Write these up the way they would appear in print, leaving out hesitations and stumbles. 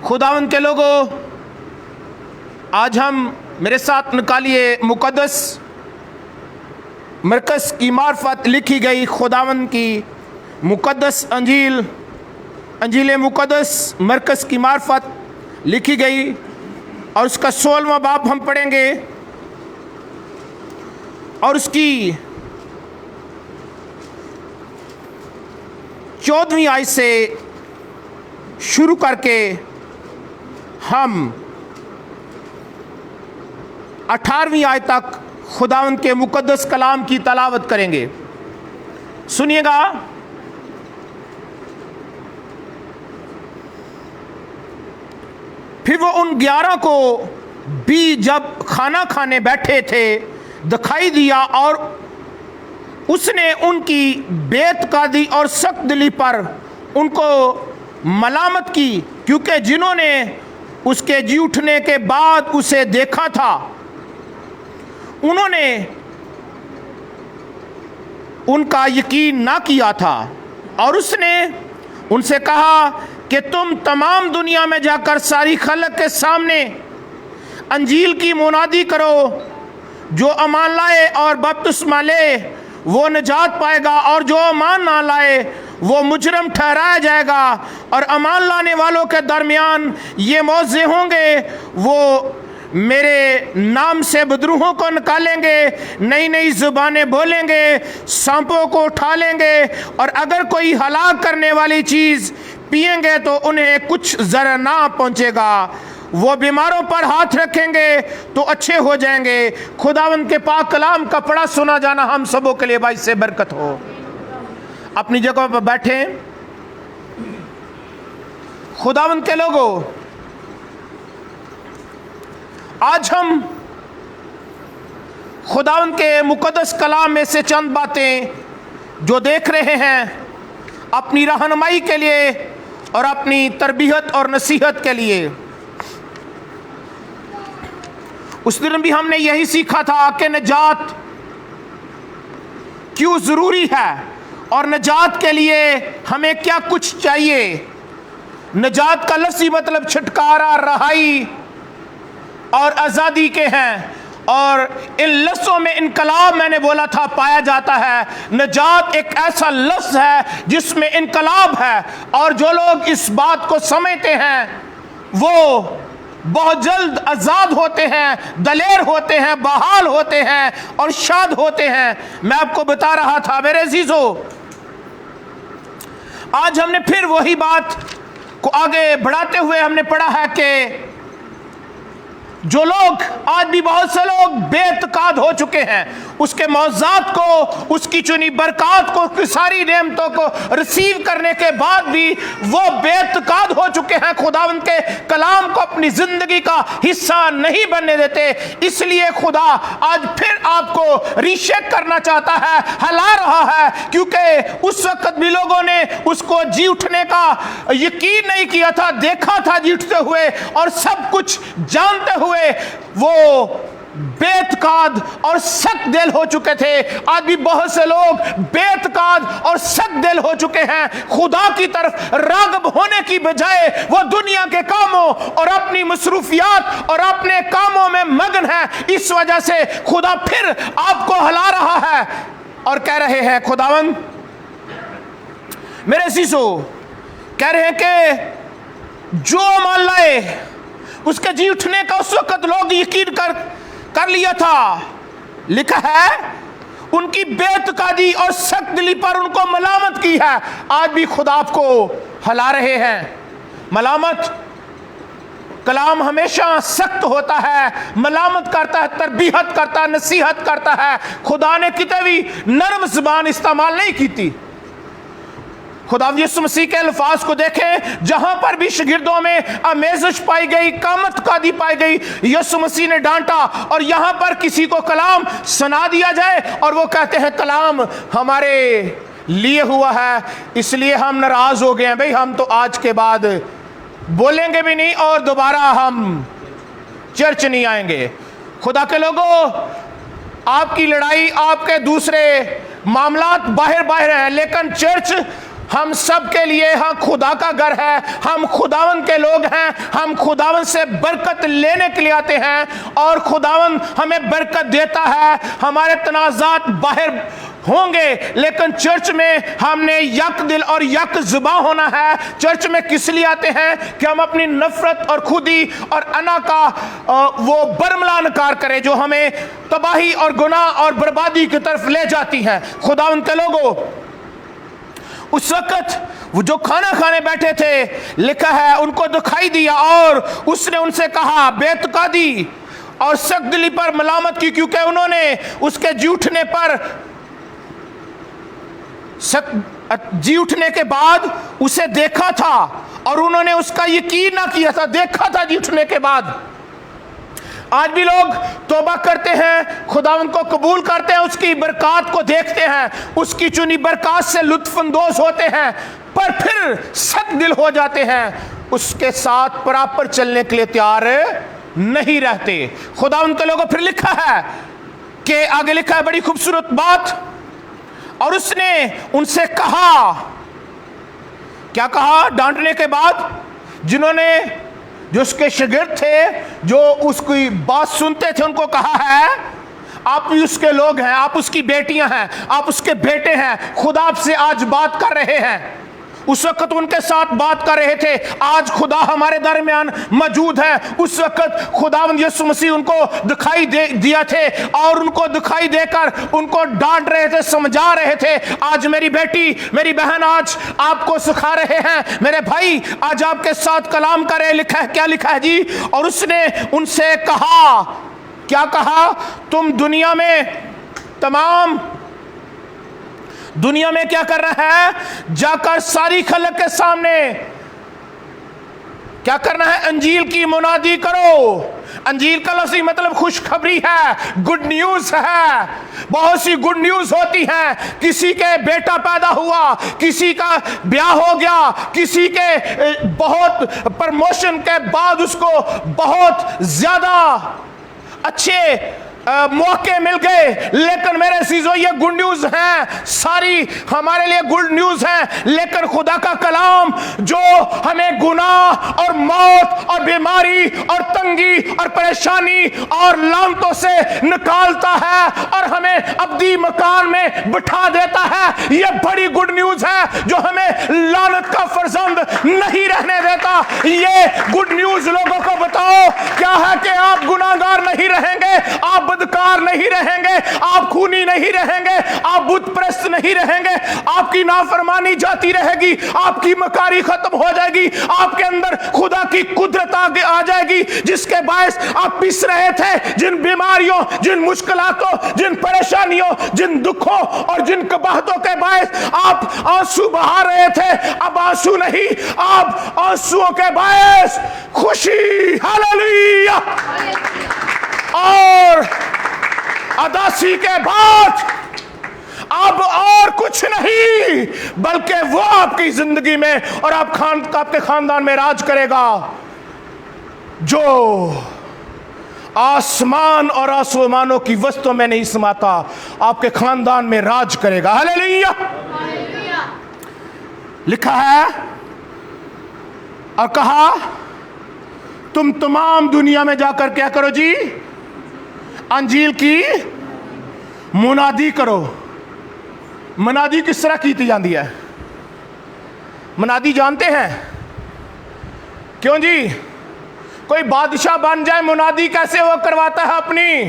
खुदावंद के लोगों, आज हम मेरे साथ निकालिए मुकद्दस मरकज़ की मार्फत लिखी गई खुदावंद की मुकद्दस अंजील मुकद्दस मरकज़ की मार्फत लिखी गई और उसका 16वां बाब हम पढ़ेंगे और उसकी 14वीं आयत से शुरू करके हम 18वीं आयत तक खुदावंद के मुकद्दस कलाम की तलावत करेंगे। सुनिएगा। फिर वो उन 11 को भी जब खाना खाने बैठे थे दिखाई दिया और उसने उनकी बेतकादी और सख्त दिली पर उनको मलामत की, क्योंकि जिन्होंने उसके जी उठने के बाद उसे देखा था उन्होंने उनका यकीन ना किया था। और उसने उनसे कहा कि तुम तमाम दुनिया में जाकर सारी खलक के सामने अंजील की मुनादी करो। जो ईमान लाए और बपतिस्मा ले वो निजात पाएगा, और जो ईमान ना लाए वो मुजरम ठहराया जाएगा। और ईमान लाने वालों के दरमियान ये मौजे होंगे, वो मेरे नाम से बदरूहों को निकालेंगे, नई नई ज़ुबानें बोलेंगे, सांपों को उठा लेंगे, और अगर कोई हलाक करने वाली चीज़ पिएंगे तो उन्हें कुछ ज़र ना पहुँचेगा। वो बीमारों पर हाथ रखेंगे तो अच्छे हो जाएंगे। खुदावंद के पाक कलाम का पढ़ा सुना जाना हम सबों के लिए बाइस से बरकत हो। अपनी जगह पर बैठे। खुदावंद के लोगों, आज हम खुदावंद के मुकद्दस कलाम में से चंद बातें जो देख रहे हैं अपनी रहनुमाई के लिए और अपनी तरबियत और नसीहत के लिए। उस दिन भी हमने यही सीखा था कि निजात क्यों ज़रूरी है और निजात के लिए हमें क्या कुछ चाहिए। निजात का लफ्ज़ी मतलब छुटकारा, रहाई और आज़ादी के हैं, और इन लफ्ज़ों में इनकलाब मैंने बोला था पाया जाता है। निजात एक ऐसा लफ्ज़ है जिसमें इनकलाब है, और जो लोग इस बात को समझते हैं वो बहुत जल्द आज़ाद होते हैं, दलेर होते हैं, बहाल होते हैं और शाद होते हैं। मैं आपको बता रहा था मेरे अजीजों, आज हमने फिर वही बात को आगे बढ़ाते हुए हमने पढ़ा है कि जो लोग, आज भी बहुत से लोग बेतकाद हो चुके हैं, उसके मौज़ात को, उसकी चुनी बरक़ात को, उसकी सारी नेमतों को रिसीव करने के बाद भी वो बेतकाद हो चुके हैं। खुदावंद के कलाम को अपनी ज़िंदगी का हिस्सा नहीं बनने देते। इसलिए खुदा आज फिर आपको रीशेक करना चाहता है, हिला रहा है, क्योंकि उस वक्त भी लोगों ने उसको जी उठने का यकीन नहीं किया था, देखा था जी उठते हुए, और सब कुछ जानते हुए वो बेतकाद और सख्त दिल हो चुके थे। आज भी बहुत से लोग बेतकाद और सख्त दिल हो चुके हैं। खुदा की तरफ राग़िब होने की बजाय वो दुनिया के कामों और अपनी मसरूफियात और अपने कामों में मगन है। इस वजह से खुदा फिर आपको हिला रहा है और कह रहे हैं, खुदावंद मेरे सीसो कह रहे हैं कि जो मान लाए उसके जी उठने का उस वक्त लोग यकीन कर लिया था। लिखा है उनकी बेतकादी और सख्त दिली पर उनको मलामत की है। आज भी खुदा आपको हिला रहे हैं। मलामत कलाम हमेशा सख्त होता है, मलामत करता है, तरबियत करता है, नसीहत करता है। खुदा ने कितने भी नरम ज़बान इस्तेमाल नहीं की थी। खुदा यीशु मसीह के अल्फाज को देखें, जहां पर भी शागिर्दों में आमेज़श पाई गई, कामत कादी पाई गई, यीशु मसीह ने डांटा। और यहां पर किसी को कलाम सुना दिया जाए और वो कहते हैं कलाम हमारे लिए हुआ है, इसलिए हम नाराज हो गए हैं, भाई हम तो आज के बाद बोलेंगे भी नहीं और दोबारा हम चर्च नहीं आएंगे। खुदा के लोगों, आपकी लड़ाई, आपके दूसरे मामलात बाहर हैं, लेकिन चर्च हम सब के लिए हाँ खुदा का घर है, हम खुदावन के लोग हैं, हम खुदावन से बरकत लेने के लिए आते हैं और खुदावन हमें बरकत देता है। हमारे तनाज़ात बाहर होंगे लेकिन चर्च में हमने यक दिल और यक ज़ुबान होना है। चर्च में किस लिए आते हैं कि हम अपनी नफरत और खुदी और अना का वो बरमला नकार करें जो हमें तबाही और गुनाह और बर्बादी की तरफ ले जाती है। खुदावन के लोगों, उस वक्त वो जो खाना खाने बैठे थे, लिखा है उनको दिखाई दिया और उसने उनसे कहा बेतकादी और सख्त दिली पर मलामत की, क्योंकि उन्होंने उसके जी उठने के बाद उसे देखा था और उन्होंने उसका यकीन ना किया था। देखा था जी उठने के बाद। आज भी लोग तौबा करते हैं, खुदावंद को कबूल करते हैं, उसकी बरकत को देखते हैं, उसकी चुनी बरकत से लुत्फअंदोज होते हैं, पर फिर सख्त दिल हो जाते हैं, उसके साथ बराबर चलने के लिए तैयार नहीं रहते। खुदावंद के लोगों, फिर लिखा है कि आगे लिखा है बड़ी खूबसूरत बात, और उसने उनसे कहा, क्या कहा डांटने के बाद? जो उसके शागिर्द थे, जो उसकी बात सुनते थे, उनको कहा है आप भी उसके लोग हैं, आप उसकी बेटियां हैं, आप उसके बेटे हैं, खुदा आपसे आज बात कर रहे हैं। उस वक्त उनके साथ बात कर रहे थे, आज खुदा हमारे दरमियान मौजूद है। उस वक्त खुदावंद यीशु मसीह उनको दिखाई दिया थे और उनको दिखाई देकर उनको डांट रहे थे, समझा रहे थे। आज मेरी बेटी, मेरी बहन आज आपको सिखा रहे हैं, मेरे भाई आज आपके साथ कलाम कर रहे। लिखा है, क्या लिखा है जी? और उसने उनसे कहा, क्या कहा? तुम दुनिया में क्या कर रहा है? जाकर सारी खलक के सामने क्या करना है? अंजील की मुनादी करो। अंजील का लफ्ज़ी मतलब खुशखबरी है, गुड न्यूज है। बहुत सी गुड न्यूज होती है, किसी के बेटा पैदा हुआ, किसी का ब्याह हो गया, किसी के बहुत प्रमोशन के बाद उसको बहुत ज्यादा अच्छे मौके मिल गए। लेकिन मेरे चीजों, ये गुड न्यूज है, सारी हमारे लिए गुड न्यूज है। लेकिन खुदा का कलाम जो हमें गुनाह और मौत और बीमारी और तंगी और परेशानी और लानतों से निकालता है और हमें अब्दी मकान में बिठा देता है, ये बड़ी गुड न्यूज है जो हमें लानत का फर्जंद नहीं रहने देता। ये गुड न्यूज लोगों को बताओ क्या है कि आप गुनाहगार नहीं रहेंगे, आप बदकार नहीं रहेंगे, आप खूनी नहीं रहेंगे, आप बुत परस्त नहीं रहेंगे, आपकी नाफरमानी जाती रहेगी, आपकी मकारी खत्म हो जाएगी, आपके अंदर खुदा की कुदरत आगे आ जाएगी, जिसके बायस आप पिस रहे थे जिन बीमारियों, जिन मुश्किलातों, जिन परेशानियों, जिन दुखों और जिन कबाहतों के बायस आप आंसू बहा रहे थे, अब आंसू नहीं, आप आंसुओं के बायस खुशी, हालेलुया, और अदासी के बाद अब और कुछ नहीं बल्कि वो आपकी जिंदगी में और आपके खानदान में राज करेगा, जो आसमान और आसमानों की वस्तुओं में नहीं समाता, आपके खानदान में राज करेगा। हालेलुया। लिखा है और कहा, तुम तमाम दुनिया में जाकर क्या करो जी? अंजील की मुनादी करो। मुनादी किस तरह की जाती है? मुनादी जानते हैं? क्यों जी? कोई बादशाह बन जाए, मुनादी कैसे वो करवाता है? अपनी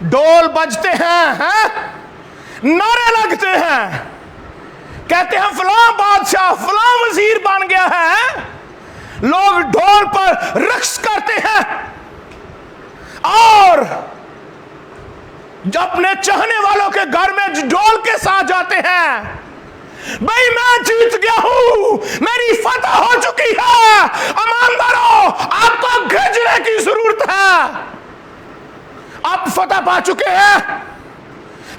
डोल बजते हैं, नारे लगते हैं, कहते हैं फलां बादशाह, फलां वजीर बन गया है। लोग ढोल पर रक्स करते हैं और जब अपने चाहने वालों के घर में ढोल के साथ जाते हैं, भाई मैं जीत गया हूं, मेरी फतह हो चुकी है, ईमानदारों आपको गरजने की जरूरत है, आप फतह पा चुके हैं।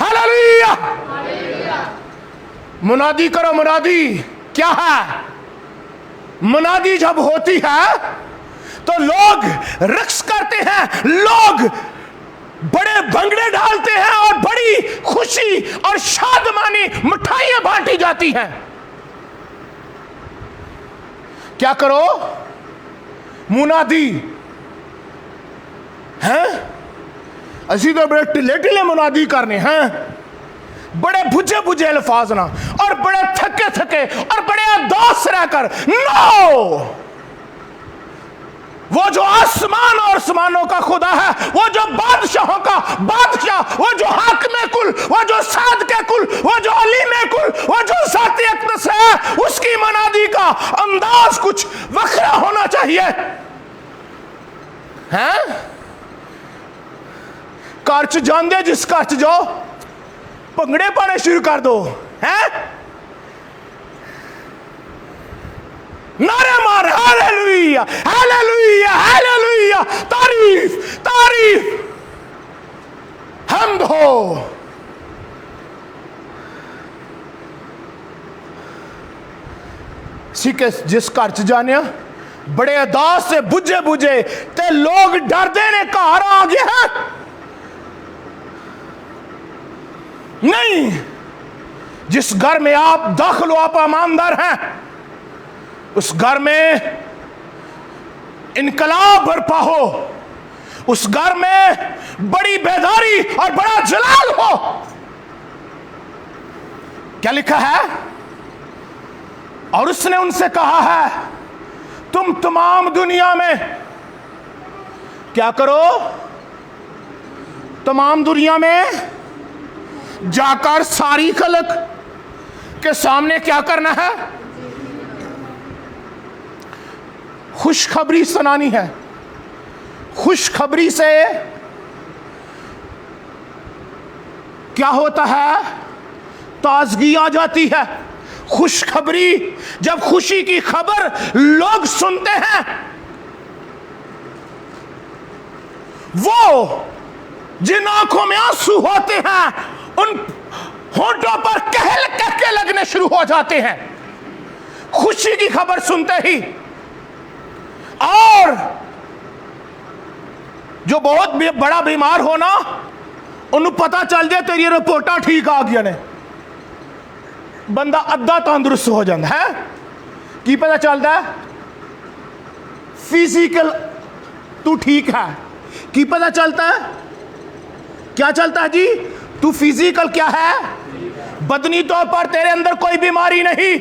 हालेलुया। मुनादी करो। मुनादी क्या है? मुनादी जब होती है तो लोग रक्स करते हैं, लोग बड़े भंगड़े डालते हैं और बड़ी खुशी और शादमानी मिठाइयां बांटी जाती हैं। क्या करो? मुनादी हैं, असी तो बड़े टिले टिले मुनादी करने हैं, बड़े बुझे बुझे अल्फाज ना, और बड़े थके थके और बड़े अदोस रहकर। नो, वो जो आसमान और आसमानों का खुदा है, वो जो बादशाहों का बादशाह, वो जो हाकिम कुल, वो जो साद के कुल, वो जो अलीम कुल, वो जो ज़ाती अक़दस है, उसकी मनादी का अंदाज कुछ वखरा होना चाहिए। हैं? कर्च जानते जिस कर्च जाओ भंगड़े पाने शुरू कर दो, हैं? नारे मार, हालेलुया हालेलुया हालेलुया, तारीफ तारीफ हम्द हो। सीखे जिस घर च जाने बड़े अदास से बुझे बुझे ते लोग डरते ने घर आ गया नहीं। जिस घर में आप दाखिल हो, आप ईमानदार हैं, उस घर में इनकलाब बरपा हो, उस घर में बड़ी बेदारी और बड़ा जलाल हो। क्या लिखा है? और उसने उनसे कहा है, तुम तमाम दुनिया में क्या करो? तमाम दुनिया में जाकर सारी खलक के सामने क्या करना है? खुशखबरी सुनानी है। खुशखबरी से क्या होता है? ताजगी आ जाती है। खुशखबरी, जब खुशी की खबर लोग सुनते हैं, वो जिन आंखों में आंसू होते हैं, उन होंठों पर कहल कहके लगने शुरू हो जाते हैं खुशी की खबर सुनते ही। और जो बहुत बड़ा बीमार हो ना, उन्हें पता चल जाए तेरी रिपोर्टा ठीक आ गया ने, बंदा अद्धा तंदुरुस्त हो जाता है। की पता चलता है? फिजिकल तू ठीक है। की पता चलता है? क्या चलता है जी? तू फिजिकल क्या है? बदनी तौर पर तेरे अंदर कोई बीमारी नहीं।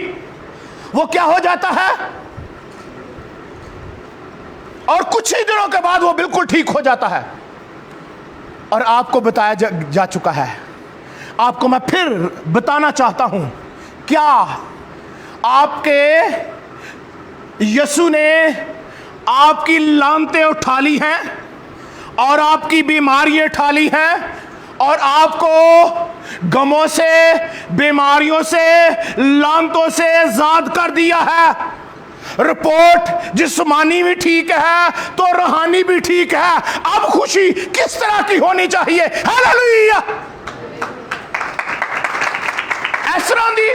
वो क्या हो जाता है? और कुछ ही दिनों के बाद वो बिल्कुल ठीक हो जाता है। और आपको बताया जा चुका है, आपको मैं फिर बताना चाहता हूं, क्या आपके यीशु ने आपकी लानतें उठा ली हैं और आपकी बीमारियां उठा ली हैं और आपको गमों से, बीमारियों से, लानतों से आजाद कर दिया है। रिपोर्ट जिस्मानी भी ठीक है तो रूहानी भी ठीक है। अब खुशी किस तरह की होनी चाहिए? हालेलुया। ऐसरा दी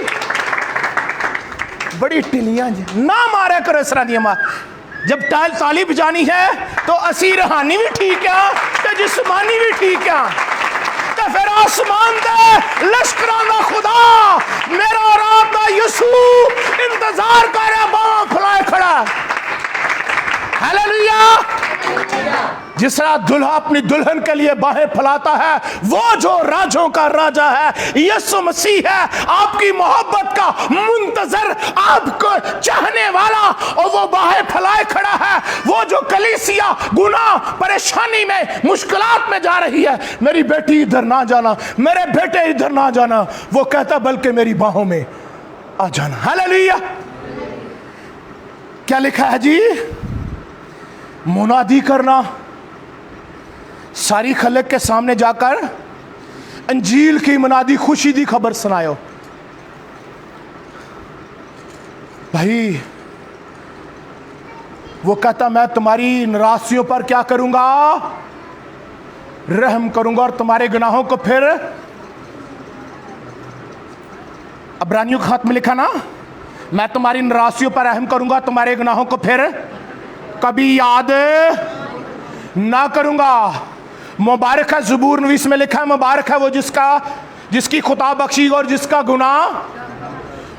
बड़ी टिलियां ना मारे करो, ऐसरा दी मार। जब ताली बजानी है तो असी रूहानी भी ठीक है तो जिस्मानी भी ठीक है। तो फिर आसमान दे लश्करां दा खुदा मेरा रात दा यीशु इंतजार कर रहा, बांह फैलाए खड़ा। हालेलुया। जिस तरह दुल्हा अपनी दुल्हन के लिए बाहें फैलाता है, वो जो राजों का राजा है यीशु मसीह है, आपकी मोहब्बत का मुंतजर, आपको चाहने वाला, और वो बाहें फैलाए खड़ा है। वो जो कलीसिया गुनाह, परेशानी में, मुश्किलात में जा रही है, मेरी बेटी इधर ना जाना, मेरे बेटे इधर ना जाना, वो कहता बल्कि मेरी बाहों में आ जाना। हालेलुया। क्या लिखा है जी? मुनादी करना, सारी खलक के सामने जाकर अंजील की मुनादी, खुशी दी खबर सुनायो। भाई वो कहता मैं तुम्हारी नाराजियों पर क्या करूंगा? रहम करूंगा और तुम्हारे गुनाहों को फिर, अब्रानियों के खत में लिखा ना, मैं तुम्हारी नाराजियों पर रहम करूंगा, तुम्हारे गुनाहों को फिर कभी याद ना करूंगा। मुबारक है, ज़बूर नवीस में लिखा है, मुबारक है वो जिसकी खुदा बख्शी और जिसका गुनाह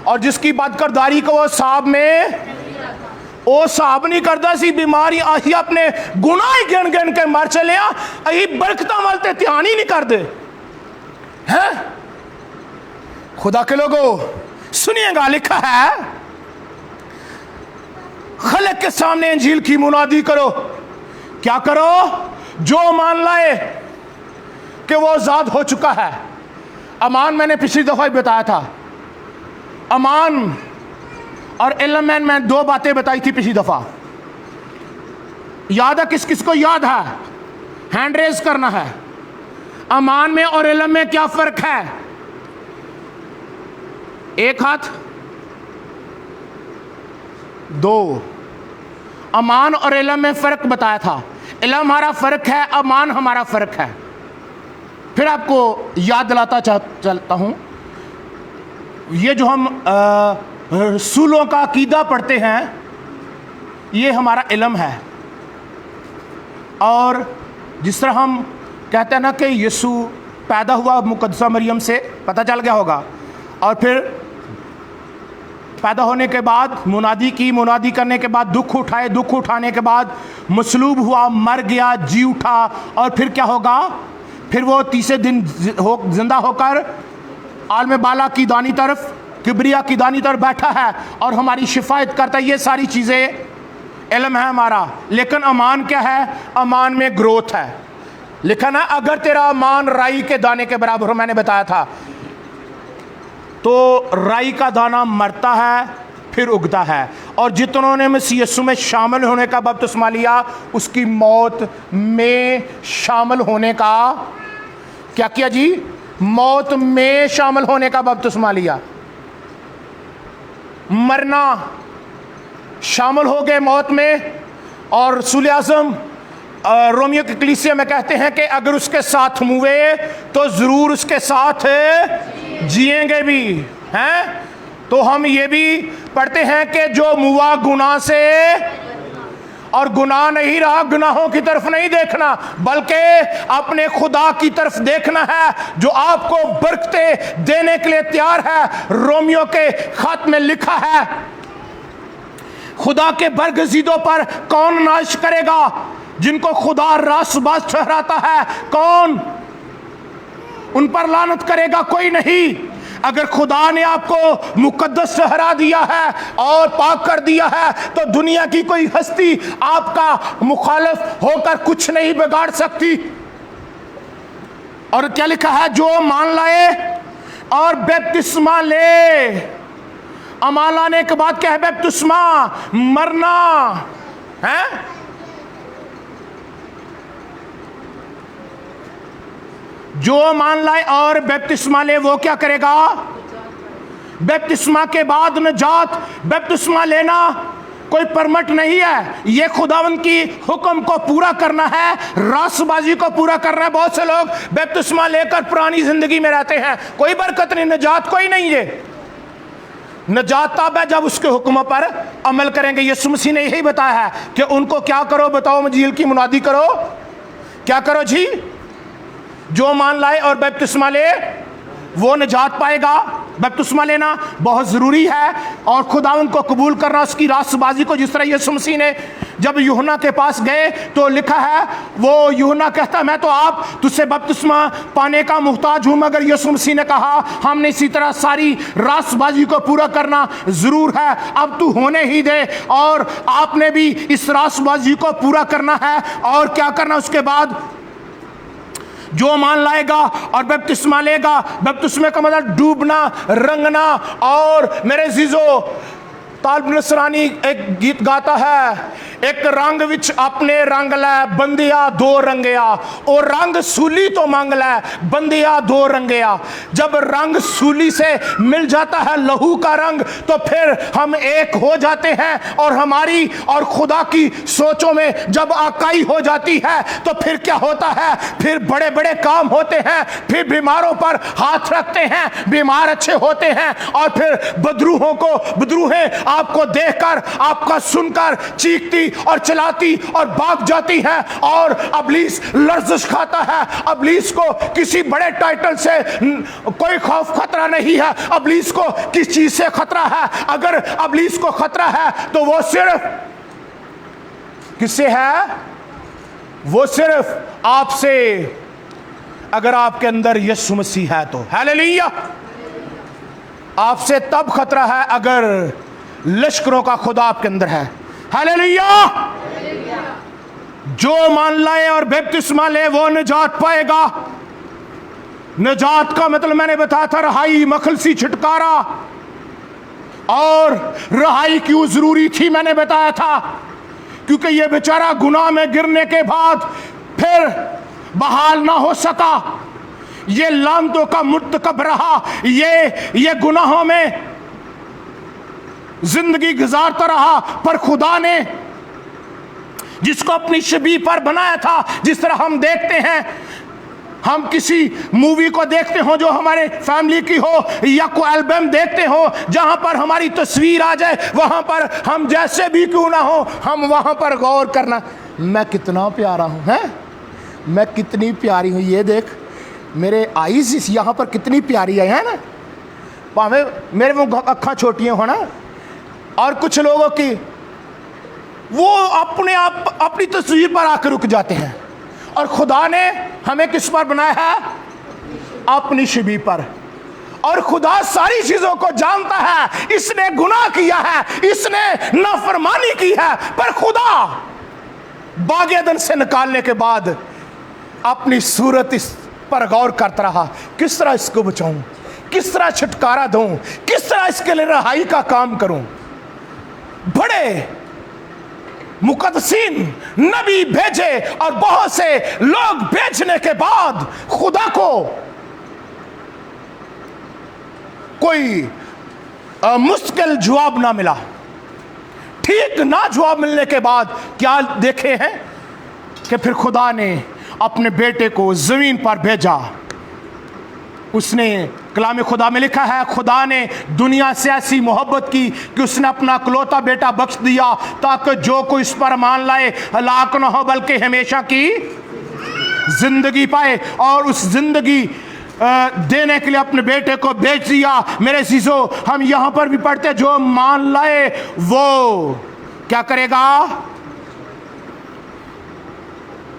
और जिसकी बदकिरदारी को वो साहब में ਉਹ ਸਾਬ ਨਹੀਂ ਕਰਦਾ ਸੀ। ਬਿਮਾਰੀ ਅਸੀਂ ਆਪਣੇ ਗੁਨਾਹ ਹੀ ਗਿਣ ਗਿਣ ਕੇ ਮਰ ਚਲੇ ਆ, ਅਸੀਂ ਬਰਕਤਾਂ ਵੱਲ ਤੇ ਧਿਆਨ ਹੀ ਨਹੀਂ ਕਰਦੇ हैं। खुदा के लोगों सुनिएगा, लिखा है खलक के सामने इंजील की मुनादी करो। क्या करो? जो मान लाए कि वो आजाद हो चुका है। अमान मैंने पिछली दफा ही बताया था, अमान और इल्म में मैं दो बातें बताई थी पिछली दफा। याद है? किस किस को याद है? हैंड रेज करना है। अमान में और इल्म में क्या फर्क है? एक हाथ, दो। अमान और इल्म में फर्क बताया था। इल्म हमारा फर्क है, अमान हमारा फर्क है। फिर आपको याद दिलाता चलता हूं, ये जो हम रसूलों का अकीदा पढ़ते हैं, ये हमारा इल्म है। और जिस तरह हम कहते हैं ना कि यीशु पैदा हुआ मुकद्दसा मरियम से, पता चल गया होगा, और फिर पैदा होने के बाद मुनादी की, मुनादी करने के बाद दुख उठाए, दुख उठाने के बाद मसलूब हुआ, मर गया, जी उठा, और फिर क्या होगा? फिर वो तीसरे दिन जिंदा होकर आलम बाला की दानी तरफ, किबरिया की दानी तरफ बैठा है और हमारी शिफायत करता है। ये सारी चीज़ें इल्म है हमारा। लेकिन अमान क्या है? अमान में ग्रोथ है। लिखा ना, अगर तेरा अमान राई के दाने के बराबर हो, मैंने बताया था, तो राई का दाना मरता है फिर उगता है। और जितनों ने मसीह यीशु में शामिल होने का बपतिस्मा लिया, उसकी मौत में शामिल होने का क्या किया जी? मौत में शामिल होने का बपतिस्मा लिया। मरना शामिल हो गए मौत में। और रसूल आज़म रोमियो की कलीसिया में कहते हैं कि अगर उसके साथ मुए तो ज़रूर उसके साथ जिएंगे भी हैं। तो हम ये भी पढ़ते हैं कि जो मुआ गुनाह से, और गुनाह नहीं रहा, गुनाहों की तरफ नहीं देखना बल्कि अपने खुदा की तरफ देखना है जो आपको बरकतें देने के लिए तैयार है। रोमियो के खत में लिखा है, खुदा के बरगज़ीदों पर कौन नाश करेगा? जिनको खुदा रासबाज ठहराता है, कौन उन पर लानत करेगा? कोई नहीं। अगर खुदा ने आपको मुकद्दस ठहरा दिया है और पाक कर दिया है, तो दुनिया की कोई हस्ती आपका मुखालिफ होकर कुछ नहीं बिगाड़ सकती। और क्या लिखा है? जो मान लाए और बपतिस्मा ले। अमान लाने के बाद क्या है? बपतिस्मा, मरना है। जो मान लाए और बपतिस्मा ले, वो क्या करेगा? बपतिस्मा के बाद नजात। बपतिस्मा लेना कोई परमिट नहीं है, ये खुदावंद की हुक्म को पूरा करना है, रासबाजी को पूरा करना है। बहुत से लोग बपतिस्मा लेकर पुरानी जिंदगी में रहते हैं, कोई बरकत नहीं, नजात कोई नहीं है। नजात तब है जब उसके हुक्म पर अमल करेंगे। यीशु मसीह ने यही बताया है कि उनको क्या करो? बताओ, इंजील की मुनादी करो। क्या करो जी? जो मान लाए और बपतिस्मा ले, वो निजात पाएगा। बपतिस्मा लेना बहुत ज़रूरी है और खुदावंद को कबूल करना, उसकी रास्तबाजी को। जिस तरह यीशु मसीह ने जब यूहन्ना के पास गए तो लिखा है, वो यूहन्ना कहता मैं तो आप तुझसे बपतिस्मा पाने का मुहताज हूँ, मगर यीशु मसीह ने कहा हमने इसी तरह सारी रास्तबाजी को पूरा करना ज़रूर है, अब तू होने ही दे। और आपने भी इस रास्तबाजी को पूरा करना है। और क्या करना उसके बाद? जो मान लाएगा और बपतिस्मा लेगा, बपतिस्मे का मतलब डूबना, रंगना। और मेरे जीजो, तालिब नसरानी एक गीत गाता है, एक रंग विच अपने रंग लै बंदिया दो रंगया, और रंग सूली तो मांग लै बंदिया दो रंगया। जब रंग सूली से मिल जाता है, लहू का रंग, तो फिर हम एक हो जाते हैं। और हमारी और खुदा की सोचों में जब आकाई हो जाती है तो फिर क्या होता है? फिर बड़े बड़े काम होते हैं, फिर बीमारों पर हाथ रखते हैं, बीमार अच्छे होते हैं। और फिर बदरूहों को, बदरूहें आपको देखकर, आपका सुनकर चीखती और चिल्लाती और भाग जाती हैं। और इब्लीस लर्जिश खाता है। इब्लीस को किसी बड़े टाइटल से कोई खौफ खतरा नहीं है। इब्लीस को किस चीज से खतरा है? अगर इब्लीस को खतरा है तो वो सिर्फ किससे है? वो सिर्फ आपसे। अगर आपके अंदर यीशु मसीह है तो हालेलुया। आपसे तब खतरा है अगर लश्करों का खुदा आपके अंदर है। हालेलुया। जो मान लाए और बपतिस्मा ले वो निजात पाएगा। निजात का मतलब मैंने बताया था रहाई, मखलसी, छुटकारा। और रहाई क्यों जरूरी थी मैंने बताया था, क्योंकि ये बेचारा गुनाह में गिरने के बाद फिर बहाल ना हो सका। ये लानतों का मुर्तकब रहा। ये गुनाहों में जिंदगी गुजारता रहा। पर खुदा ने जिसको अपनी शबीह पर बनाया था, जिस तरह हम देखते हैं, हम किसी मूवी को देखते हो जो हमारे फैमिली की हो, या कोई एल्बम देखते हो जहां पर हमारी तस्वीर आ जाए, वहां पर हम जैसे भी क्यों ना हो, हम वहां पर गौर करना, मैं कितना प्यारा हूं, हैं? मैं कितनी प्यारी हूं, ये देख मेरे आईज यहाँ पर कितनी प्यारी है ना। भावे मेरे वो अखा छोटियां हो ना। और कुछ लोगों की वो अपने आप अपनी तस्वीर पर आकर रुक जाते हैं। और खुदा ने हमें किस पर बनाया है? अपनी शबीह पर। और खुदा सारी चीजों को जानता है। इसने गुनाह किया है, इसने नाफरमानी की है, पर खुदा बागे अदन से निकालने के बाद अपनी सूरत इस पर गौर करता रहा। किस तरह इसको बचाऊं, किस तरह छुटकारा दूं, किस तरह इसके लिए रहाई का काम करूं। बड़े मुकद्दसीन नबी भेजे और बहुत से लोग भेजने के बाद खुदा को कोई मुश्किल जवाब ना मिला। ठीक ना जवाब मिलने के बाद क्या देखे हैं कि फिर खुदा ने अपने बेटे को जमीन पर भेजा। उसने कलाम खुदा में लिखा है, खुदा ने दुनिया से ऐसी मोहब्बत की कि उसने अपना इकलौता बेटा बख्श दिया ताकि जो कोई इस पर मान लाए हलाक न हो बल्कि हमेशा की जिंदगी पाए। और उस जिंदगी देने के लिए अपने बेटे को भेज दिया। मेरे अजीजों, हम यहां पर भी पढ़ते हैं, जो मान लाए वो क्या करेगा?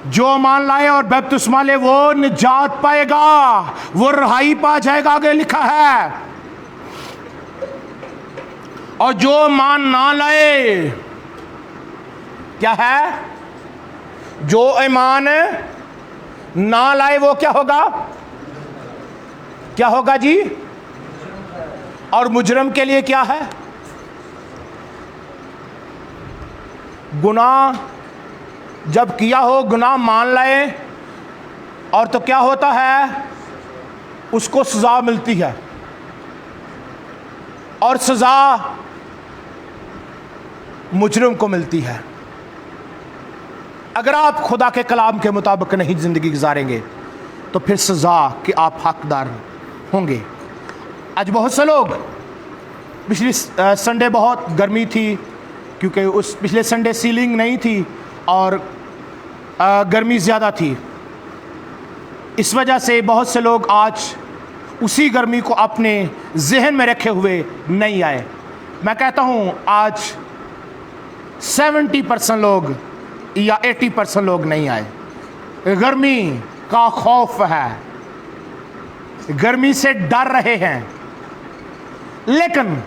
जो मान लाए और बपतिस्मा ले वो निजात पाएगा, वो रहाई पा जाएगा। आगे लिखा है, और जो मान ना लाए, क्या है? जो ईमान ना लाए वो क्या होगा? क्या होगा जी? और मुजरम के लिए क्या है? गुनाह जब किया हो, गुनाह मान लाए, और तो क्या होता है? उसको सजा मिलती है। और सजा मुजरिम को मिलती है। अगर आप खुदा के कलाम के मुताबिक नहीं जिंदगी गुजारेंगे तो फिर सजा के आप हकदार होंगे। आज बहुत से लोग, पिछली संडे बहुत गर्मी थी क्योंकि उस पिछले संडे सीलिंग नहीं थी और गर्मी ज़्यादा थी। इस वजह से बहुत से लोग आज उसी गर्मी को अपने जहन में रखे हुए नहीं आए। मैं कहता हूँ आज 70% लोग या 80% लोग नहीं आए। गर्मी का खौफ है, गर्मी से डर रहे हैं। लेकिन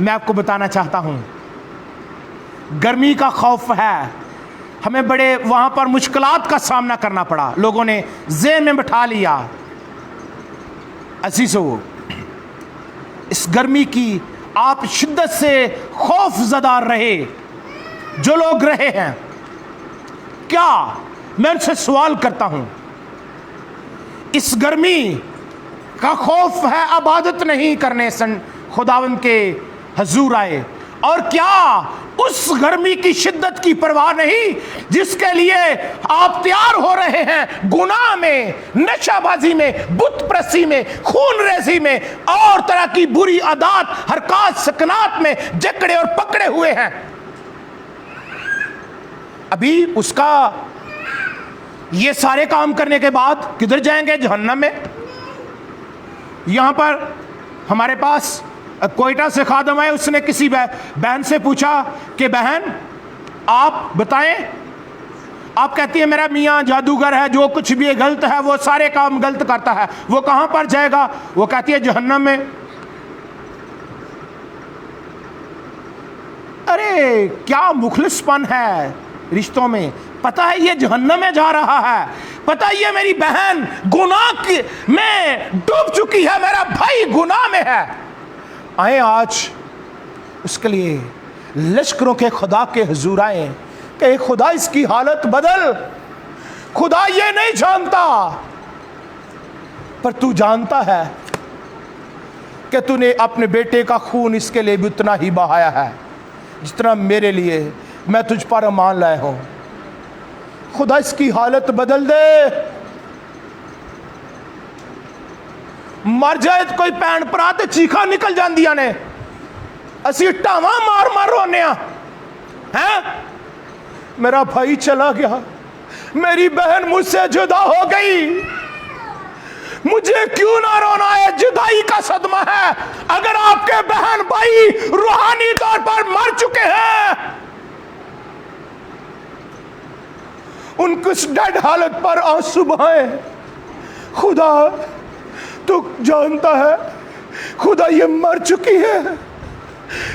मैं आपको बताना चाहता हूँ, गर्मी का खौफ है, हमें बड़े वहाँ पर मुश्किलात का सामना करना पड़ा। लोगों ने ज़हन में बिठा लिया, अज़ीज़ों, इस गर्मी की आप शिद्दत से खौफ ज़दा रहे, जो लोग रहे हैं। क्या मैं उनसे सवाल करता हूँ, इस गर्मी का खौफ है, इबादत नहीं करने खुदावंद के हजूर आए और क्या उस गर्मी की शिद्दत की परवाह नहीं जिसके लिए आप तैयार हो रहे हैं गुनाह में, नशाबाजी में, बुत प्रसी में, खून रेजी में और तरह की बुरी आदत, हरकत, सकनात में जकड़े और पकड़े हुए हैं। अभी उसका ये सारे काम करने के बाद किधर जाएंगे? जहन्नम में। यहां पर हमारे पास कोयटा से खादम आए, उसने किसी बहन से पूछा कि बहन आप बताएं। आप कहती है मेरा मियाँ जादूगर है, जो कुछ भी गलत है वो सारे काम गलत करता है, वो कहां पर जाएगा? वो कहती है जहन्नम में। अरे क्या मुखलिसपन है रिश्तों में। पता है ये जहन्नम में जा रहा है, पता है ये मेरी बहन गुनाह में डूब चुकी है, मेरा भाई गुनाह में है। आए आज उसके लिए लश्करों के खुदा के हुजूर आए कि खुदा इसकी हालत बदल। खुदा ये नहीं जानता, पर तू जानता है कि तूने अपने बेटे का खून इसके लिए भी उतना ही बहाया है जितना मेरे लिए मैं तुझ पर ईमान लाया हूं। खुदा इसकी हालत बदल दे। मर जाए तो कोई भैन भरा ते चीखा निकल जांदियां ने, असी ढावा मार मार रोने हैं। मेरा भाई चला गया, मेरी बहन मुझसे जुदा हो गई, मुझे क्यों ना रोना है? जुदाई का सदमा है। अगर आपके बहन भाई रूहानी तौर पर मर चुके हैं, उनकी उस डेड हालत पर आंसू बहाए। खुदा तू जानता है, खुदा ये मर चुकी है,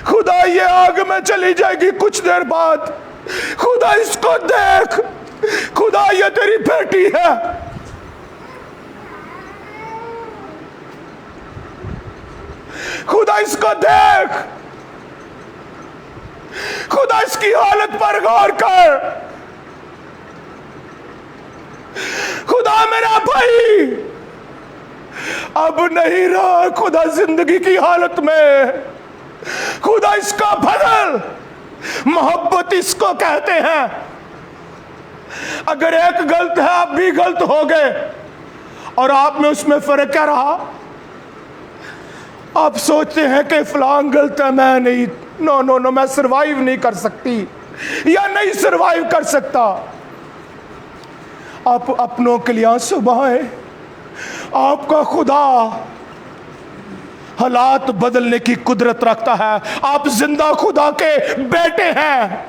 खुदा ये आग में चली जाएगी कुछ देर बाद, खुदा इसको देख, खुदा ये तेरी बेटी है। खुदा इसको देख, खुदा इसकी हालत पर गौर कर। खुदा मेरा भाई अब नहीं रहा खुदा जिंदगी की हालत में, खुदा इसका बदल। मोहब्बत इसको कहते हैं। अगर एक गलत है आप भी गलत हो गए और आप में उसमें फर्क क्या रहा? आप सोचते हैं कि फलां गलत है, मैं नहीं, नो नो नो, मैं सरवाइव नहीं कर सकती या नहीं सरवाइव कर सकता। आप अपनों के लिए आंसू बहाएं। आपका खुदा हालात बदलने की कुदरत रखता है। आप जिंदा खुदा के बेटे हैं,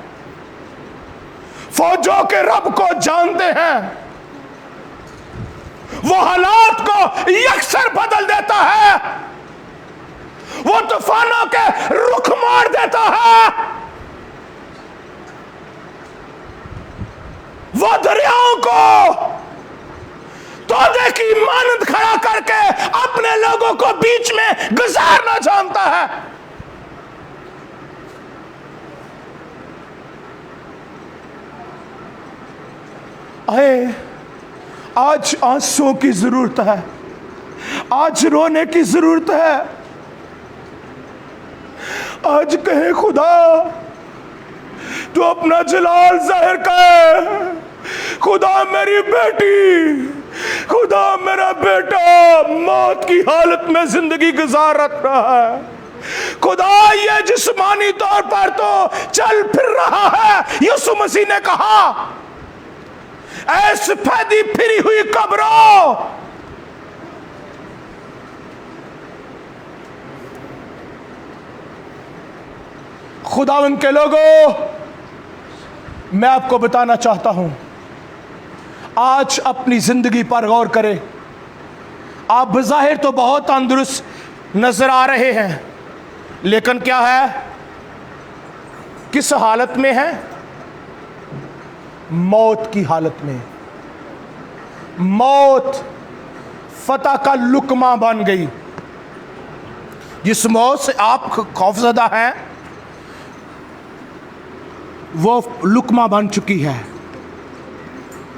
फौजों के रब को जानते हैं। वो हालात को यकसर बदल देता है, वो तूफानों के रुख मार देता है, वो दरियाओं को तोदे की मानद खड़ा करके अपने लोगों को बीच में गुजारना जानता है। आए, आज आंसुओं की जरूरत है, आज रोने की जरूरत है। आज कहे खुदा तू अपना जलाल जाहिर कर। खुदा मेरी बेटी, खुदा मेरा बेटा मौत की हालत में जिंदगी गुजार रहा है। खुदा ये जिस्मानी तौर पर तो चल फिर रहा है। यीशु मसीह ने कहा, ऐ सफेदी फिरी हुई कब्रों, खुदा उनके लोगों, मैं आपको बताना चाहता हूं, आज अपनी जिंदगी पर गौर करें। आप बज़ाहिर तो बहुत तंदुरुस्त नजर आ रहे हैं, लेकिन क्या है, किस हालत में है? मौत की हालत में। मौत फतह का लुकमा बन गई। जिस मौत से आप खौफजदा हैं, वो लुकमा बन चुकी है।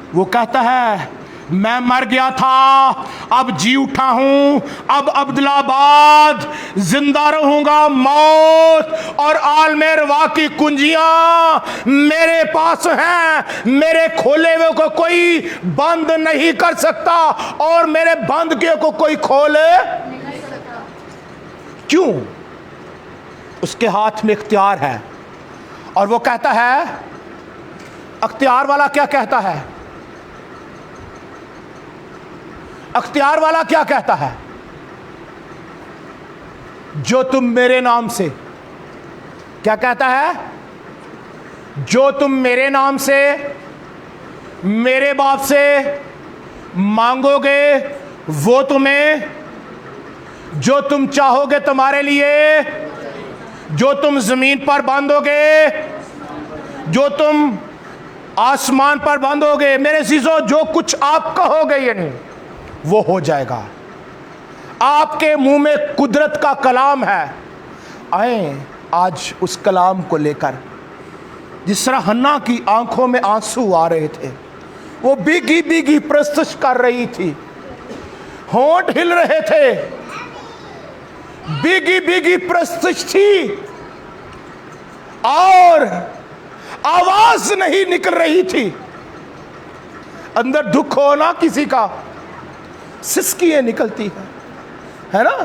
वो कहता है मैं मर गया था, अब जी उठा हूं, अब अब्दुल्लाबाद जिंदा रहूंगा। मौत और आलमे रवा की कुंजियां मेरे पास हैं, मेरे खोले हुए को कोई बंद नहीं कर सकता और मेरे बंद किए को कोई खोले नहीं सकता। क्यों? उसके हाथ में इख्तियार है। और वो कहता है, अख्तियार वाला क्या कहता है? अख्तियार वाला क्या कहता है? जो तुम मेरे नाम से, क्या कहता है? जो तुम मेरे नाम से मेरे बाप से मांगोगे वो तुम्हें, जो तुम चाहोगे तुम्हारे लिए, जो तुम जमीन पर बांधोगे, जो तुम आसमान पर बांधोगे, मेरे चीजों जो कुछ आप कहोगे यानी वो हो जाएगा। आपके मुंह में कुदरत का कलाम है। आए आज उस कलाम को लेकर, जिस तरह हन्ना की आंखों में आंसू आ रहे थे, वो भीगी भीगी प्रस्तुत कर रही थी, होंठ हिल रहे थे, भीगी भीगी प्रस्तुत थी और आवाज नहीं निकल रही थी। अंदर दुख हो ना किसी का, सिसकियां निकलती है ना।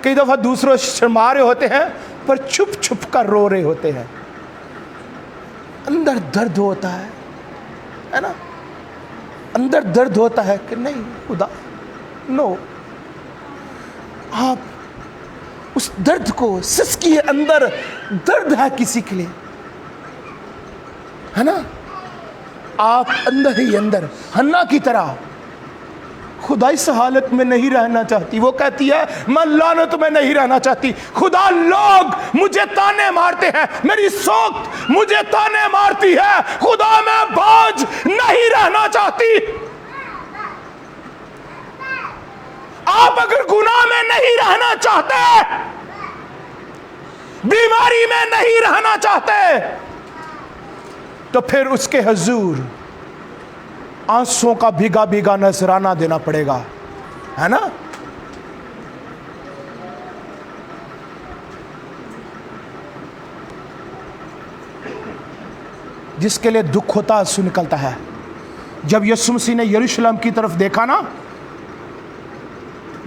कई दफा दूसरों शर्मा रहे होते हैं पर छुप छुप कर रो रहे होते हैं। अंदर दर्द होता है ना, अंदर दर्द होता है कि नहीं खुदा, नो, आप उस दर्द को, सिसकी अंदर दर्द है किसी के लिए, है ना। आप अंदर ही अंदर हन्ना की तरह, खुदा इस हालत में नहीं रहना चाहती। वो कहती है मैं लानत में नहीं रहना चाहती। खुदा लोग मुझे ताने मारते हैं, मेरी सोच मुझे ताने मारती है, खुदा मैं बोझ नहीं रहना चाहती। आप अगर गुनाह में नहीं रहना चाहते, बीमारी में नहीं रहना चाहते, तो फिर उसके हुजूर आंसुओं का भीगा भीगा नजराना देना पड़ेगा, है ना। जिसके लिए दुख होता है आंसू निकलता है। जब यीशु मसीह ने यरूशलेम की तरफ देखा ना,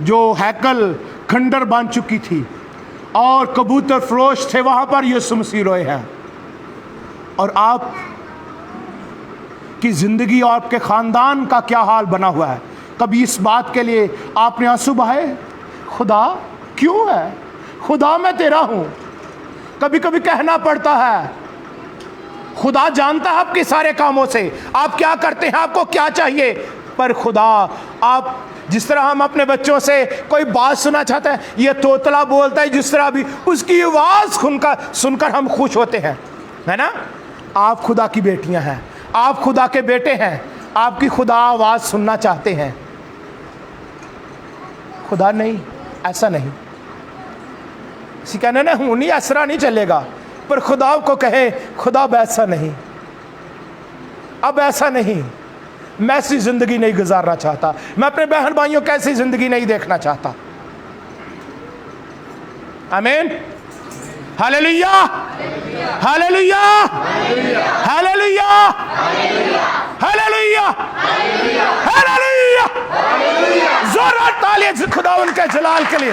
जो हैकल खंडर बन चुकी थी और कबूतर फरोश थे, वहां पर यीशु मसीह रोए हैं। और आप की जिंदगी और आपके खानदान का क्या हाल बना हुआ है? कभी इस बात के लिए आपने आंसू बहाए, खुदा क्यों है, खुदा मैं तेरा हूं? कभी कभी कहना पड़ता है, खुदा जानता है आपके सारे कामों से, आप क्या करते हैं, आपको क्या चाहिए। पर खुदा, आप जिस तरह हम अपने बच्चों से कोई बात सुनना चाहते हैं, ये तोतला बोलता है जिस तरह भी, उसकी आवाज सुनकर हम खुश होते हैं, है ना। आप खुदा की बेटियां हैं, आप खुदा के बेटे हैं, आपकी खुदा आवाज सुनना चाहते हैं। खुदा नहीं, ऐसा नहीं। किसी कहने ना हूं नहीं, ऐसा नहीं चलेगा, पर खुदा को कहे खुदा अब ऐसा नहीं, अब ऐसा नहीं, मैं ऐसी जिंदगी नहीं गुजारना चाहता, मैं अपने बहन भाइयों को ऐसी जिंदगी नहीं देखना चाहता। आमीन, hallelujah, hallelujah, hallelujah, hallelujah, hallelujah. जोरदार तालियां खुदा उनके जलाल के लिए।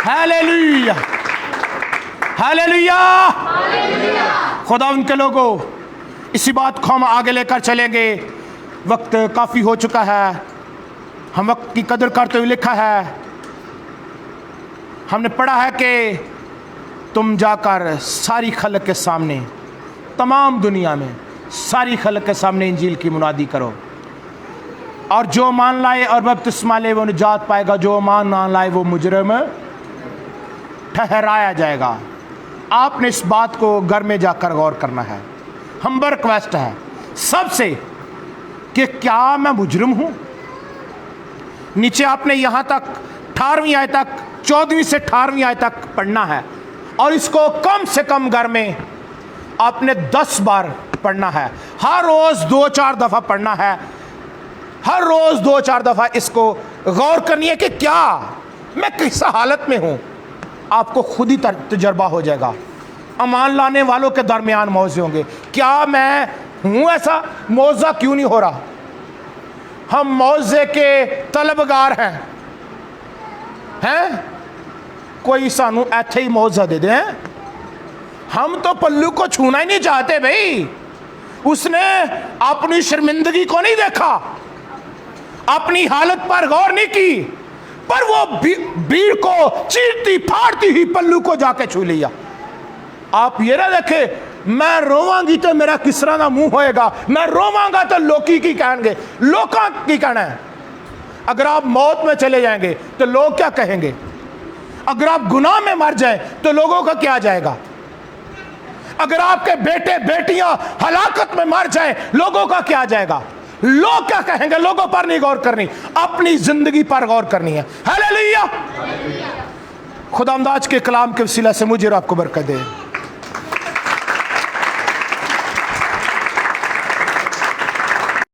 Hallelujah, hallelujah. खुदा उनके लोगों, इसी बात को हम आगे लेकर चलेंगे। वक्त काफ़ी हो चुका है, हम वक्त की कदर करते हुए लिखा है, हमने पढ़ा है कि तुम जाकर सारी खलक के सामने, तमाम दुनिया में सारी खलक के सामने इंजील की मुनादी करो, और जो मान लाए और बपतिस्मा ले वो निजात पाएगा, जो मान ना लाए वो मुजरिम ठहराया जाएगा। आपने इस बात को घर में जाकर गौर करना है। हम्बल रिक्वेस्ट है सबसे कि क्या मैं मुजरिम हूं? नीचे आपने यहां तक 18वीं आयत तक 14वीं से 18वीं आयत तक पढ़ना है और इसको कम से कम घर में आपने 10 बार पढ़ना है। हर रोज 2-4 दफा पढ़ना है, हर रोज 2-4 दफा इसको गौर करनी है कि क्या मैं किस हालत में हूं। आपको खुद ही तजर्बा हो जाएगा। अमान लाने वालों के दरमियान मौजे होंगे, क्या मैं हूं ऐसा? मौजा क्यों नहीं हो रहा? हम मौजे के तलबगार हैं? कोई सानू ऐथे ही मौजा दे दे। हम तो पल्लू को छूना ही नहीं चाहते भाई। उसने अपनी शर्मिंदगी को नहीं देखा, अपनी हालत पर गौर नहीं की, पर वो भीड़ को चीरती फाड़ती ही पल्लू को जाके छू लिया। आप ये ना देखे, मैं रोवांगी तो मेरा किस तरह का मुंह होएगा, मैं रोवांगा तो लोकी की कहेंगे, लोका की कहना है। अगर आप मौत में चले जाएंगे तो लोग क्या कहेंगे? अगर आप गुनाह में मर जाएं तो लोगों का क्या जाएगा? अगर आपके बेटे बेटियां हलाकत में मर जाएं, लोगों का क्या जाएगा? लोग क्या कहेंगे? लोगों पर नहीं गौर करनी, अपनी जिंदगी पर गौर करनी है। हालेलुया। खुदावंद आज के कलाम के वसीला से मुझे और आपको बरकत दे।